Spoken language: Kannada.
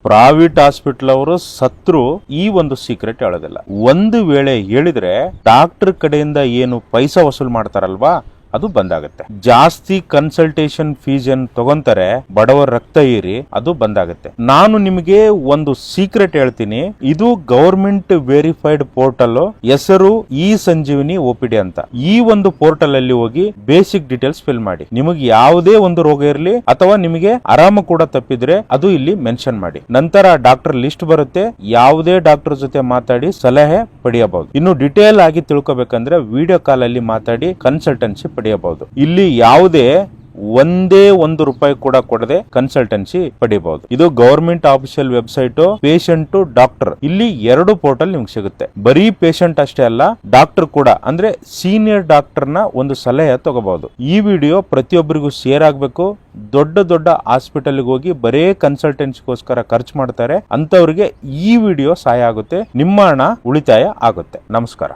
ಪ್ರೈವೇಟ್ ಹಾಸ್ಪಿಟಲ್ ಅವರು ಸತ್ರು ಈ ಒಂದು ಸೀಕ್ರೆಟ್ ಹೇಳೋದಿಲ್ಲ. ಒಂದು ವೇಳೆ ಹೇಳಿದ್ರೆ ಡಾಕ್ಟರ್ ಕಡೆಯಿಂದ ಏನು ಪೈಸಾ ವಸೂಲ್ ಮಾಡ್ತಾರಲ್ವಾ ಅದು ಬಂದಾಗುತ್ತೆ. ಜಾಸ್ತಿ ಕನ್ಸಲ್ಟೇಷನ್ ಫೀಸ್ ಏನ್ ತಗೊಂತಾರೆ ಬಡವರ ರಕ್ತ ಏರಿ ಅದು ಬಂದಾಗುತ್ತೆ. ನಾನು ನಿಮಗೆ ಒಂದು ಸೀಕ್ರೆಟ್ ಹೇಳ್ತೀನಿ. ಇದು ಗವರ್ಮೆಂಟ್ ವೆರಿಫೈಡ್ ಪೋರ್ಟಲ್, ಹೆಸರು ಇ ಸಂಜೀವಿನಿ OPD ಅಂತ. ಈ ಒಂದು ಪೋರ್ಟಲ್ ಅಲ್ಲಿ ಹೋಗಿ ಬೇಸಿಕ್ ಡೀಟೇಲ್ಸ್ ಫಿಲ್ ಮಾಡಿ. ನಿಮಗೆ ಯಾವುದೇ ಒಂದು ರೋಗ ಇರಲಿ ಅಥವಾ ನಿಮಗೆ ಆರಾಮ ಕೂಡ ತಪ್ಪಿದ್ರೆ ಅದು ಇಲ್ಲಿ ಮೆನ್ಷನ್ ಮಾಡಿ. ನಂತರ ಡಾಕ್ಟರ್ ಲಿಸ್ಟ್ ಬರುತ್ತೆ. ಯಾವುದೇ ಡಾಕ್ಟರ್ ಜೊತೆ ಮಾತಾಡಿ ಸಲಹೆ ಪಡೆಯಬಹುದು. ಇನ್ನು ಡಿಟೇಲ್ ಆಗಿ ತಿಳ್ಕೊಬೇಕಂದ್ರೆ ವಿಡಿಯೋ ಕಾಲ್ ಅಲ್ಲಿ ಮಾತಾಡಿ ಕನ್ಸಲ್ಟೆನ್ಸಿ ಪಡೆಯಬಹುದು. ಇಲ್ಲಿ ಯಾವುದೇ ಒಂದೇ ₹1 ಕೂಡ ಕೊಡದೆ ಕನ್ಸಲ್ಟೆನ್ಸಿ ಪಡೆಯಬಹುದು. ಇದು government official website, patient doctor, ಇಲ್ಲಿ 2 ಪೋರ್ಟಲ್ ನಿಮ್ಗೆ ಸಿಗುತ್ತೆ. ಬರೀ ಪೇಷಂಟ್ ಅಷ್ಟೇ ಅಲ್ಲ, ಡಾಕ್ಟರ್ ಕೂಡ ಅಂದ್ರೆ ಸೀನಿಯರ್ ಡಾಕ್ಟರ್ ನ ಒಂದು ಸಲಹೆ ತಗೋಬಹುದು. ಈ ವಿಡಿಯೋ ಪ್ರತಿಯೊಬ್ಬರಿಗೂ ಶೇರ್ ಆಗ್ಬೇಕು. ದೊಡ್ಡ ದೊಡ್ಡ ಹಾಸ್ಪಿಟಲ್ ಹೋಗಿ ಬರೇ ಕನ್ಸಲ್ಟೆನ್ಸಿಗೋಸ್ಕರ ಖರ್ಚು ಮಾಡ್ತಾರೆ, ಅಂತವರಿಗೆ ಈ ವಿಡಿಯೋ ಸಹಾಯ ಆಗುತ್ತೆ. ನಿಮ್ಮ ಹಣ ಉಳಿತಾಯ ಆಗುತ್ತೆ. ನಮಸ್ಕಾರ.